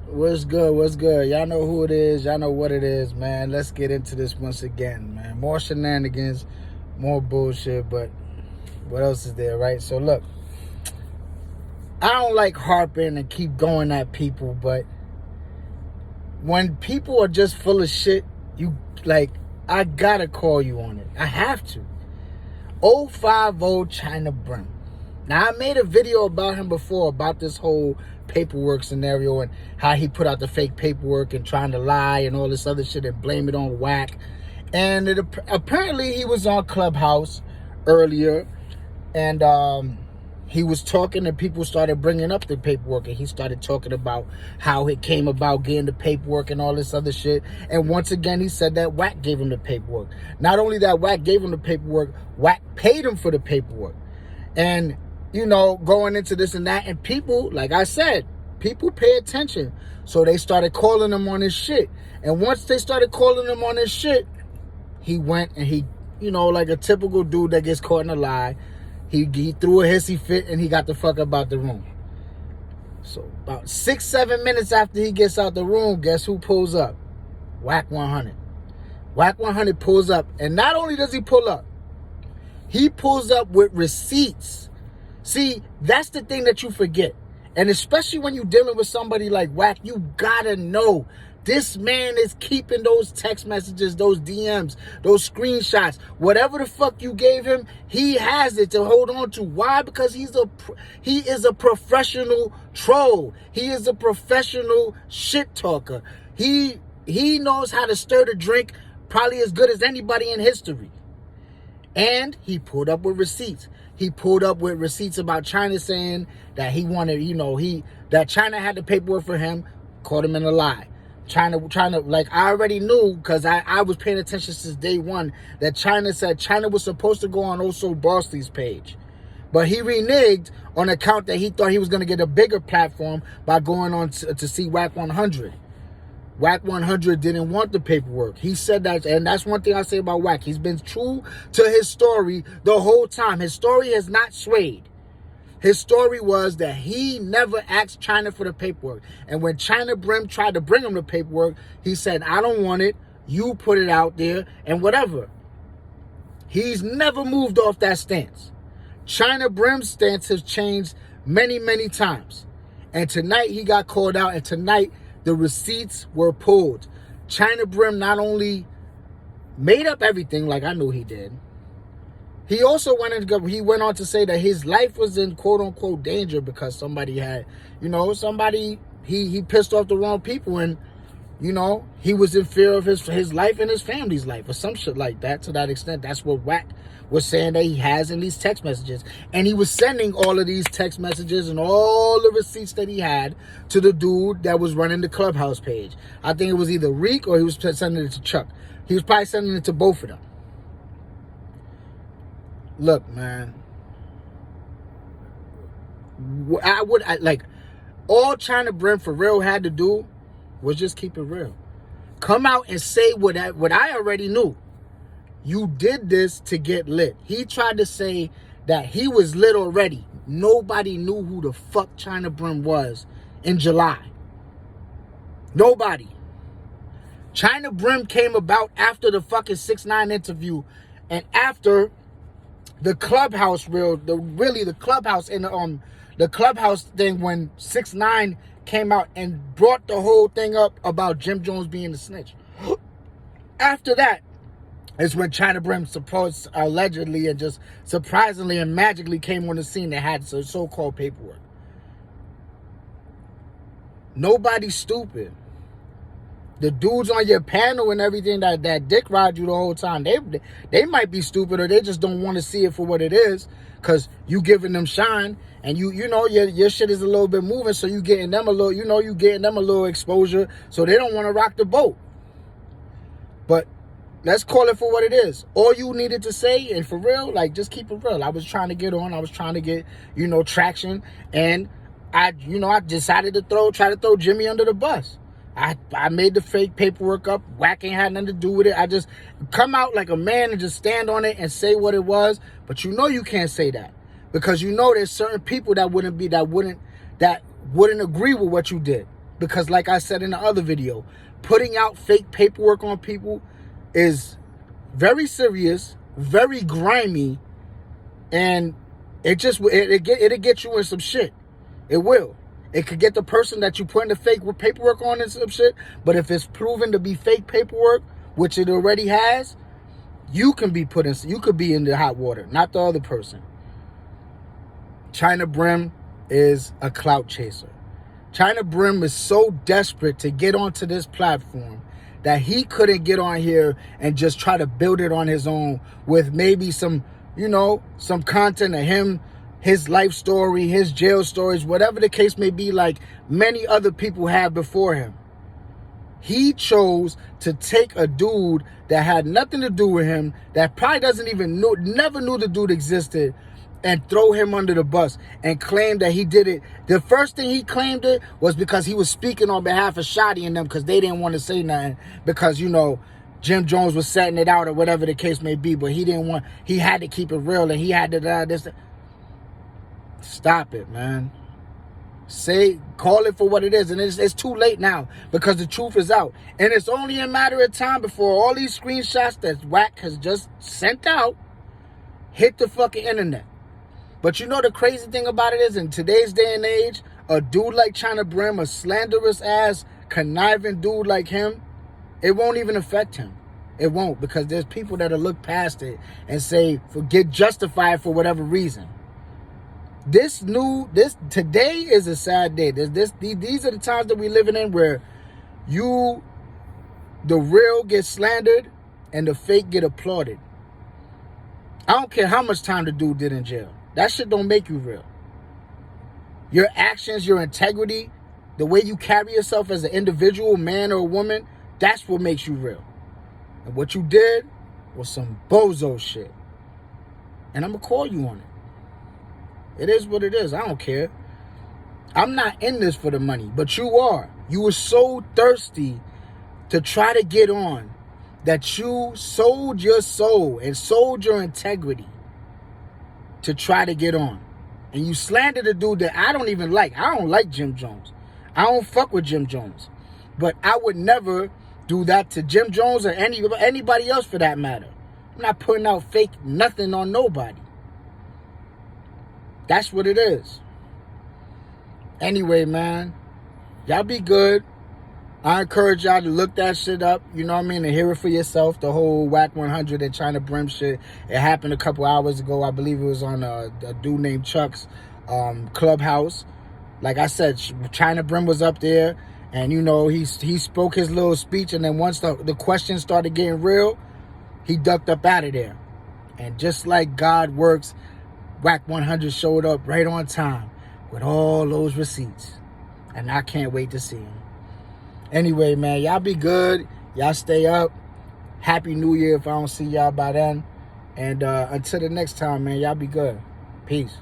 What's good? What's good? Y'all know who it is. Y'all know what it is, man. Let's get into this once again, man. More shenanigans, more bullshit, but what else is there, right? So look, I don't like harping and keep going at people, but when people are just full of shit, I gotta call you on it. I have to. 050 ChynaBrim. Now, I made a video about him before, about this whole paperwork scenario and how he put out the fake paperwork and trying to lie and all this other shit and blame it on Wack. And apparently he was on Clubhouse earlier and he was talking and people started bringing up the paperwork and he started talking about how it came about getting the paperwork and all this other shit. And once again, he said that Wack gave him the paperwork. Not only that Wack gave him the paperwork, Wack paid him for the paperwork. And going into this and that, and people, like I said, people pay attention. So they started calling him on his shit. And once they started calling him on his shit, he went and he, like a typical dude that gets caught in a lie, he threw a hissy fit and he got the fuck up out the room. So about 6-7 minutes after he gets out the room, guess who pulls up? Wack 100. Wack 100 pulls up. And not only does he pull up, he pulls up with receipts. See, that's the thing that you forget. And especially when you're dealing with somebody like Wack, you gotta know this man is keeping those text messages, those DMs, those screenshots, whatever the fuck you gave him, he has it to hold on to. Why? Because he is a professional troll. He is a professional shit talker. He knows how to stir the drink probably as good as anybody in history. And he pulled up with receipts. He pulled up with receipts about Chyna saying that he wanted, that Chyna had the paperwork for him, caught him in a lie. Chyna, like I already knew because I was paying attention since day one that Chyna said Chyna was supposed to go on Also Bossley's page. But he reneged on account that he thought he was going to get a bigger platform by going on to see Wack 100. Wack 100 didn't want the paperwork. He said that, and that's one thing I say about Wack. He's been true to his story the whole time. His story has not swayed. His story was that he never asked Chyna for the paperwork. And when ChynaBrim tried to bring him the paperwork, he said, I don't want it. You put it out there and whatever. He's never moved off that stance. ChynaBrim's stance has changed many, many times. And tonight he got called out, and tonight the receipts were pulled. ChynaBrim not only made up everything like I knew he did, he also went on to say that his life was in quote unquote danger because somebody had, he pissed off the wrong people and, he was in fear of his life and his family's life or some shit like that. To that extent, that's what Wack was saying that he has in these text messages. And he was sending all of these text messages and all the receipts that he had to the dude that was running the Clubhouse page. I think it was either Reek or he was sending it to Chuck. He was probably sending it to both of them. Look, man. All ChynaBrim for real had to do was just keep it real. Come out and say what I already knew. You did this to get lit. He tried to say that he was lit already. Nobody knew who the fuck ChynaBrim was in July. Nobody. ChynaBrim came about after the fucking 6ix9ine interview and after the Clubhouse the Clubhouse and the Clubhouse thing when 6ix9ine came out and brought the whole thing up about Jim Jones being a snitch. After that is when ChynaBrim allegedly and just surprisingly and magically came on the scene that had so-called paperwork. Nobody's stupid. The dudes on your panel and everything that dick ride you the whole time, they might be stupid or they just don't want to see it for what it is because you giving them shine and your shit is a little bit moving, so you getting them a little, you getting them a little exposure, so they don't want to rock the boat. But let's call it for what it is. All you needed to say, and for real, just keep it real. I was trying to get on. I was trying to get, traction. And I decided to try to throw Jimmy under the bus. I made the fake paperwork up. Wack ain't had nothing to do with it. I just come out like a man and just stand on it and say what it was. But you can't say that because there's certain people that wouldn't agree with what you did. Because like I said in the other video, putting out fake paperwork on people is very serious, very grimy, and it'll get you in some shit. It will. It could get the person that you putting the fake paperwork on in some shit, but if it's proven to be fake paperwork, which it already has, you could be in the hot water, not the other person. ChynaBrim is a clout chaser. ChynaBrim is so desperate to get onto this platform that he couldn't get on here and just try to build it on his own with maybe some content of him, his life story, his jail stories, whatever the case may be, like many other people have before him. He chose to take a dude that had nothing to do with him, that probably never knew the dude existed, and throw him under the bus and claim that he did it. The first thing he claimed it was because he was speaking on behalf of Shotty and them because they didn't want to say nothing because, Jim Jones was setting it out or whatever the case may be, but he had to keep it real and he had to this. Stop it, man. Call it for what it is. And it's too late now because the truth is out. And it's only a matter of time before all these screenshots that Wack has just sent out hit the fucking internet. But the crazy thing about it is, in today's day and age, a dude like ChynaBrim, a slanderous ass, conniving dude like him, it won't even affect him. It won't, because there's people that'll look past it and get justified for whatever reason. Today is a sad day. These are the times that we're living in where the real get slandered and the fake get applauded. I don't care how much time the dude did in jail. That shit don't make you real. Your actions, your integrity, the way you carry yourself as an individual, man or woman, that's what makes you real. And what you did was some bozo shit. And I'm going to call you on it. It is what it is. I don't care. I'm not in this for the money, but you are. You were so thirsty to try to get on that you sold your soul and sold your integrity to try to get on. And you slandered a dude that I don't even like. I don't like Jim Jones. I don't fuck with Jim Jones. But I would never do that to Jim Jones or anybody else for that matter. I'm not putting out fake nothing on nobody. That's what it is. Anyway, man, y'all be good. I encourage y'all to look that shit up, and hear it for yourself. The whole Wack 100 and ChynaBrim shit. It happened a couple hours ago. I believe it was on a dude named Chuck's Clubhouse. Like I said, ChynaBrim was up there, and he spoke his little speech, and then once the questions started getting real, he ducked up out of there. And just like God works, Wack 100 showed up right on time with all those receipts, and I can't wait to see him. Anyway, man, y'all be good. Y'all stay up. Happy New Year if I don't see y'all by then. And until the next time, man, y'all be good. Peace.